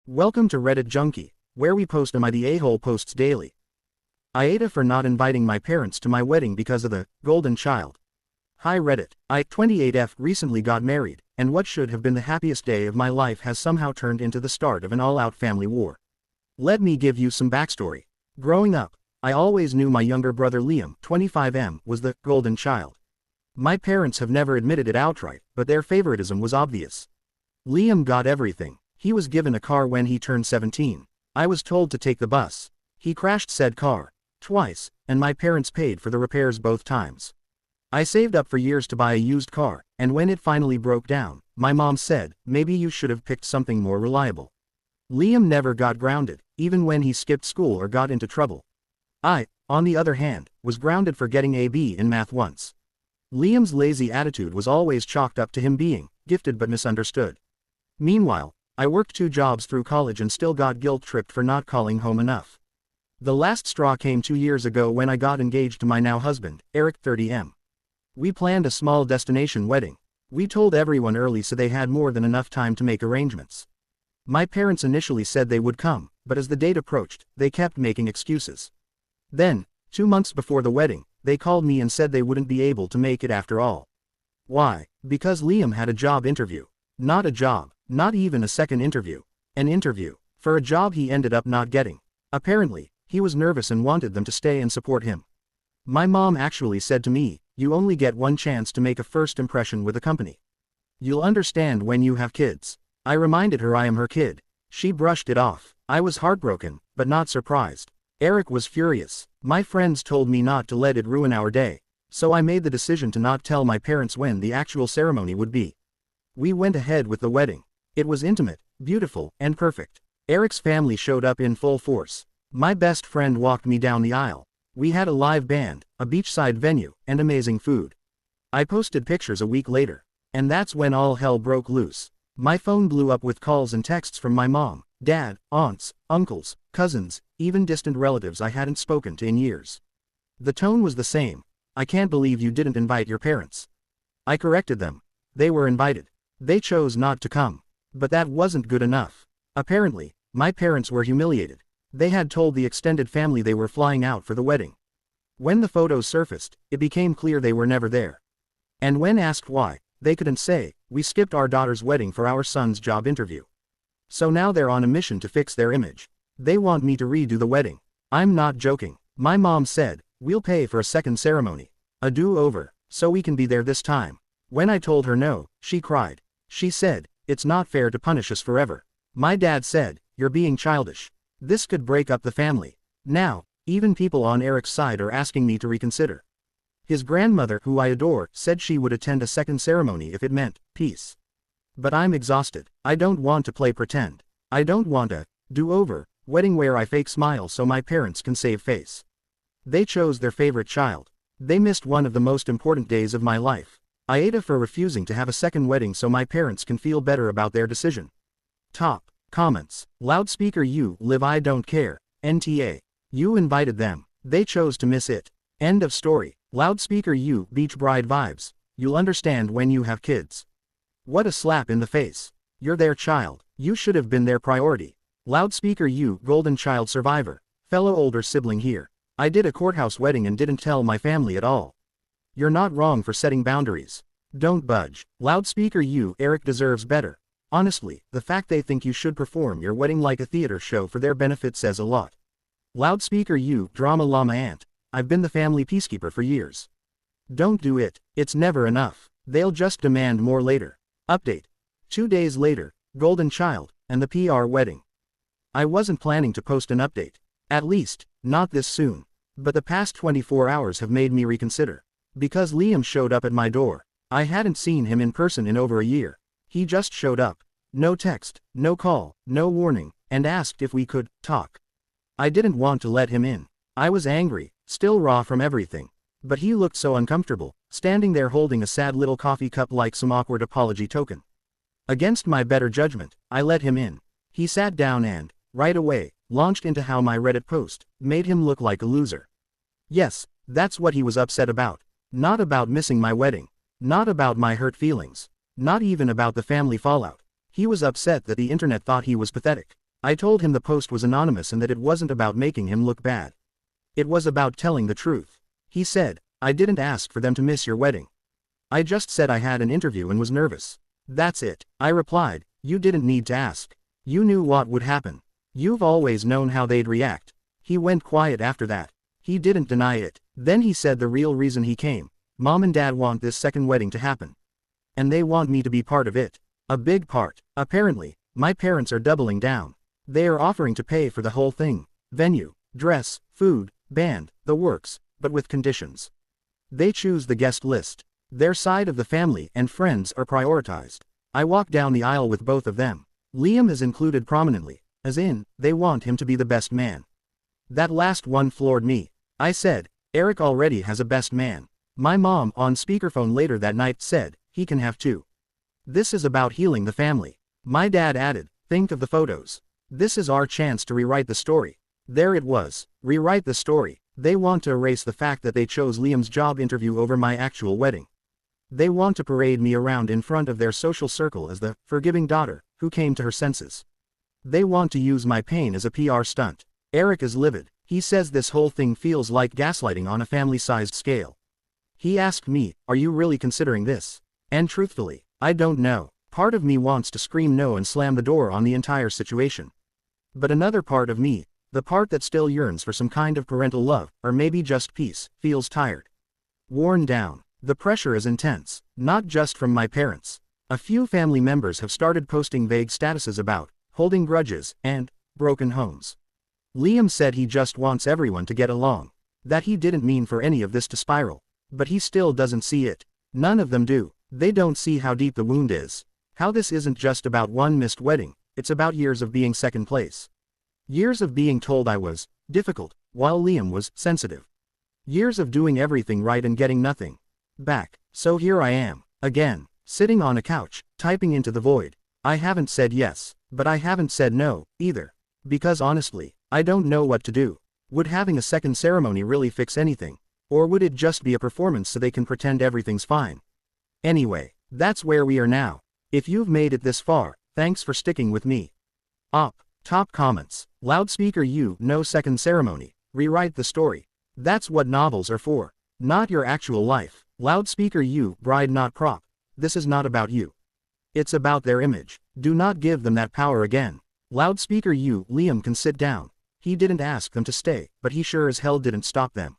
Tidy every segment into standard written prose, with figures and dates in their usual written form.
Welcome to Reddit Junkie, where we post Am I the A-hole posts daily. AITA for not inviting my parents to my wedding because of the golden child. Hi Reddit, I, 28F, recently got married, and what should have been the happiest day of my life has somehow turned into the start of an all-out family war. Let me give you some backstory. Growing up, I always knew my younger brother Liam, 25M, was the golden child. My parents have never admitted it outright, but their favoritism was obvious. Liam got everything. He was given a car when he turned 17. I was told to take the bus. He crashed said car twice, and my parents paid for the repairs both times. I saved up for years to buy a used car, and when it finally broke down, my mom said, maybe you should have picked something more reliable. Liam never got grounded, even when he skipped school or got into trouble. I, on the other hand, was grounded for getting a B in math once. Liam's lazy attitude was always chalked up to him being gifted but misunderstood. Meanwhile, I worked 2 jobs through college and still got guilt-tripped for not calling home enough. The last straw came 2 years ago when I got engaged to my now husband, Eric, 30M. We planned a small destination wedding. We told everyone early so they had more than enough time to make arrangements. My parents initially said they would come, but as the date approached, they kept making excuses. Then, 2 months before the wedding, they called me and said they wouldn't be able to make it after all. Why? Because Liam had a job interview. Not a job. Not even a second interview. An interview. For a job he ended up not getting. Apparently, he was nervous and wanted them to stay and support him. My mom actually said to me, you only get one chance to make a first impression with a company. You'll understand when you have kids. I reminded her I am her kid. She brushed it off. I was heartbroken, but not surprised. Eric was furious. My friends told me not to let it ruin our day, so I made the decision to not tell my parents when the actual ceremony would be. We went ahead with the wedding. It was intimate, beautiful, and perfect. Eric's family showed up in full force. My best friend walked me down the aisle. We had a live band, a beachside venue, and amazing food. I posted pictures a week later. And that's when all hell broke loose. My phone blew up with calls and texts from my mom, dad, aunts, uncles, cousins, even distant relatives I hadn't spoken to in years. The tone was the same. I can't believe you didn't invite your parents. I corrected them. They were invited. They chose not to come. But that wasn't good enough. Apparently, my parents were humiliated. They had told the extended family they were flying out for the wedding. When the photos surfaced, it became clear they were never there. And when asked why, they couldn't say, we skipped our daughter's wedding for our son's job interview. So now they're on a mission to fix their image. They want me to redo the wedding. I'm not joking. My mom said, we'll pay for a second ceremony. A do-over, so we can be there this time. When I told her no, she cried. She said, it's not fair to punish us forever. My dad said, you're being childish. This could break up the family. Now, even people on Eric's side are asking me to reconsider. His grandmother, who I adore, said she would attend a second ceremony if it meant peace. But I'm exhausted. I don't want to play pretend. I don't want a do-over wedding where I fake smile so my parents can save face. They chose their favorite child. They missed one of the most important days of my life. AITA for refusing to have a second wedding so my parents can feel better about their decision. Top comments. Loudspeaker you live I don't care. NTA. You invited them. They chose to miss it. End of story. Loudspeaker you beach bride vibes. You'll understand when you have kids. What a slap in the face. You're their child. You should have been their priority. Loudspeaker you golden child survivor. Fellow older sibling here. I did a courthouse wedding and didn't tell my family at all. You're not wrong for setting boundaries. Don't budge. Loudspeaker you Eric deserves better. Honestly, the fact they think you should perform your wedding like a theater show for their benefit says a lot. Loudspeaker you drama llama aunt. I've been the family peacekeeper for years. Don't do it. It's never enough. They'll just demand more later. Update. 2 days later, golden child, and the PR wedding. I wasn't planning to post an update. At least, not this soon. But the past 24 hours have made me reconsider. Because Liam showed up at my door. I hadn't seen him in person in over a year. He just showed up. No text, no call, no warning, and asked if we could talk. I didn't want to let him in. I was angry, still raw from everything. But he looked so uncomfortable, standing there holding a sad little coffee cup like some awkward apology token. Against my better judgment, I let him in. He sat down and, right away, launched into how my Reddit post made him look like a loser. Yes, that's what he was upset about. Not about missing my wedding. Not about my hurt feelings. Not even about the family fallout. He was upset that the internet thought he was pathetic. I told him the post was anonymous and that it wasn't about making him look bad. It was about telling the truth. He said, I didn't ask for them to miss your wedding. I just said I had an interview and was nervous. That's it. I replied, you didn't need to ask. You knew what would happen. You've always known how they'd react. He went quiet after that. He didn't deny it. Then he said the real reason he came. Mom and Dad want this second wedding to happen. And they want me to be part of it. A big part. Apparently, my parents are doubling down. They are offering to pay for the whole thing. Venue, dress, food, band, the works, but with conditions. They choose the guest list. Their side of the family and friends are prioritized. I walk down the aisle with both of them. Liam is included prominently, as in, they want him to be the best man. That last one floored me. I said, Eric already has a best man. My mom on speakerphone later that night said, he can have two. This is about healing the family. My dad added, think of the photos. This is our chance to rewrite the story. There it was, rewrite the story. They want to erase the fact that they chose Liam's job interview over my actual wedding. They want to parade me around in front of their social circle as the forgiving daughter who came to her senses. They want to use my pain as a PR stunt. Eric is livid. He says this whole thing feels like gaslighting on a family-sized scale. He asked me, are you really considering this? And truthfully, I don't know. Part of me wants to scream no and slam the door on the entire situation. But another part of me, the part that still yearns for some kind of parental love, or maybe just peace, feels tired. Worn down. The pressure is intense, not just from my parents. A few family members have started posting vague statuses about holding grudges and broken homes. Liam said he just wants everyone to get along. That he didn't mean for any of this to spiral. But he still doesn't see it. None of them do. They don't see how deep the wound is. How this isn't just about one missed wedding, it's about years of being second place. Years of being told I was difficult, while Liam was sensitive. Years of doing everything right and getting nothing back. So here I am, again, sitting on a couch, typing into the void. I haven't said yes, but I haven't said no, either. Because honestly, I don't know what to do. Would having a second ceremony really fix anything? Or would it just be a performance so they can pretend everything's fine? Anyway, that's where we are now. If you've made it this far, thanks for sticking with me. Top comments. Loudspeaker you, no second ceremony. Rewrite the story. That's what novels are for. Not your actual life. Loudspeaker you, bride not prop. This is not about you. It's about their image. Do not give them that power again. Loudspeaker you, Liam can sit down. He didn't ask them to stay, but he sure as hell didn't stop them.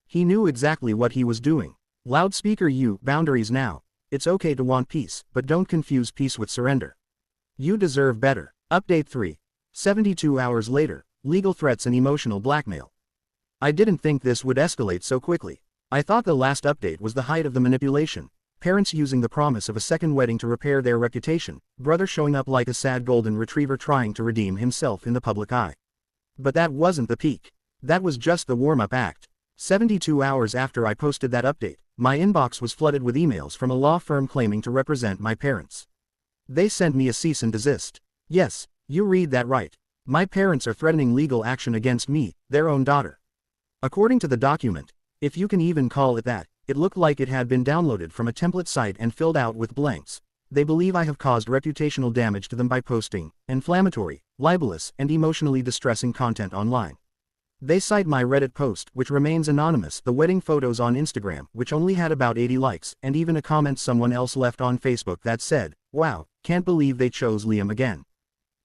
He knew exactly what he was doing. Loudspeaker you, boundaries now. It's okay to want peace, but don't confuse peace with surrender. You deserve better. Update 3. 72 hours later, legal threats and emotional blackmail. I didn't think this would escalate so quickly. I thought the last update was the height of the manipulation. Parents using the promise of a second wedding to repair their reputation, brother showing up like a sad golden retriever trying to redeem himself in the public eye. But that wasn't the peak. That was just the warm-up act. 72 hours after I posted that update, my inbox was flooded with emails from a law firm claiming to represent my parents. They sent me a cease and desist. Yes, you read that right. My parents are threatening legal action against me, their own daughter. According to the document, if you can even call it that, it looked like it had been downloaded from a template site and filled out with blanks. They believe I have caused reputational damage to them by posting inflammatory, libelous, and emotionally distressing content online. They cite my Reddit post, which remains anonymous, the wedding photos on Instagram, which only had about 80 likes, and even a comment someone else left on Facebook that said, "Wow, can't believe they chose Liam again."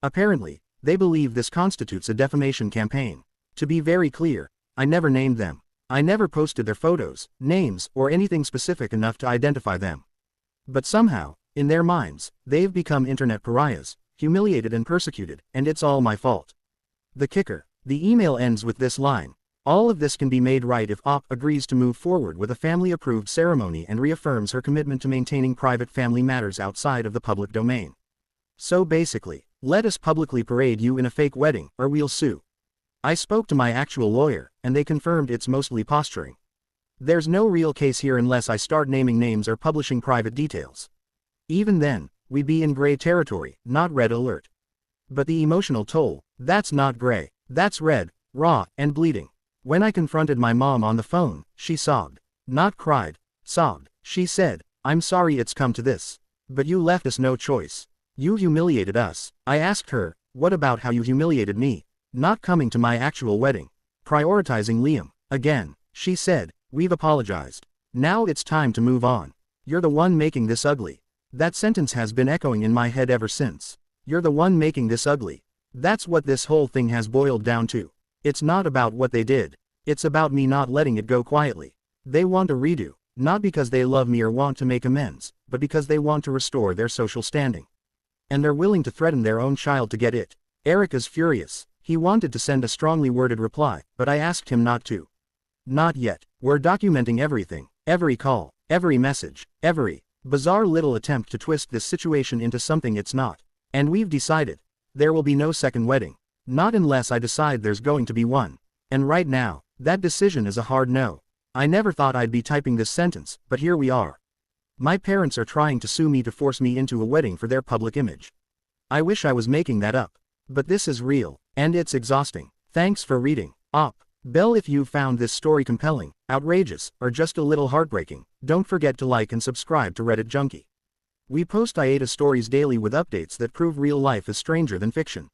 Apparently, they believe this constitutes a defamation campaign. To be very clear, I never named them. I never posted their photos, names, or anything specific enough to identify them. But somehow, in their minds, they've become internet pariahs, humiliated and persecuted, and it's all my fault. The kicker. The email ends with this line: all of this can be made right if OP agrees to move forward with a family-approved ceremony and reaffirms her commitment to maintaining private family matters outside of the public domain. So basically, let us publicly parade you in a fake wedding, or we'll sue. I spoke to my actual lawyer, and they confirmed it's mostly posturing. There's no real case here unless I start naming names or publishing private details. Even then, we'd be in gray territory, not red alert. But the emotional toll, that's not gray. That's red, raw, and bleeding. When I confronted my mom on the phone, she sobbed. Not cried, sobbed. She said, "I'm sorry it's come to this. But you left us no choice. You humiliated us." I asked her, What about how you humiliated me? Not coming to my actual wedding. Prioritizing Liam. Again. She said, we've apologized. Now it's time to move on. You're the one making this ugly. That sentence has been echoing in my head ever since. You're the one making this ugly. That's what this whole thing has boiled down to. It's not about what they did. It's about me not letting it go quietly. They want a redo, not because they love me or want to make amends, but because they want to restore their social standing. And they're willing to threaten their own child to get it. Eric is furious. He wanted to send a strongly worded reply, but I asked him not to. Not yet. We're documenting everything. Every call. Every message. Every bizarre little attempt to twist this situation into something it's not. And we've decided. There will be no second wedding. Not unless I decide there's going to be one. And right now, that decision is a hard no. I never thought I'd be typing this sentence, but here we are. My parents are trying to sue me to force me into a wedding for their public image. I wish I was making that up. But this is real, and it's exhausting. Thanks for reading. Op. Bell, if you found this story compelling, outrageous, or just a little heartbreaking, don't forget to like and subscribe to Reddit Junkie. We post AITA stories daily with updates that prove real life is stranger than fiction.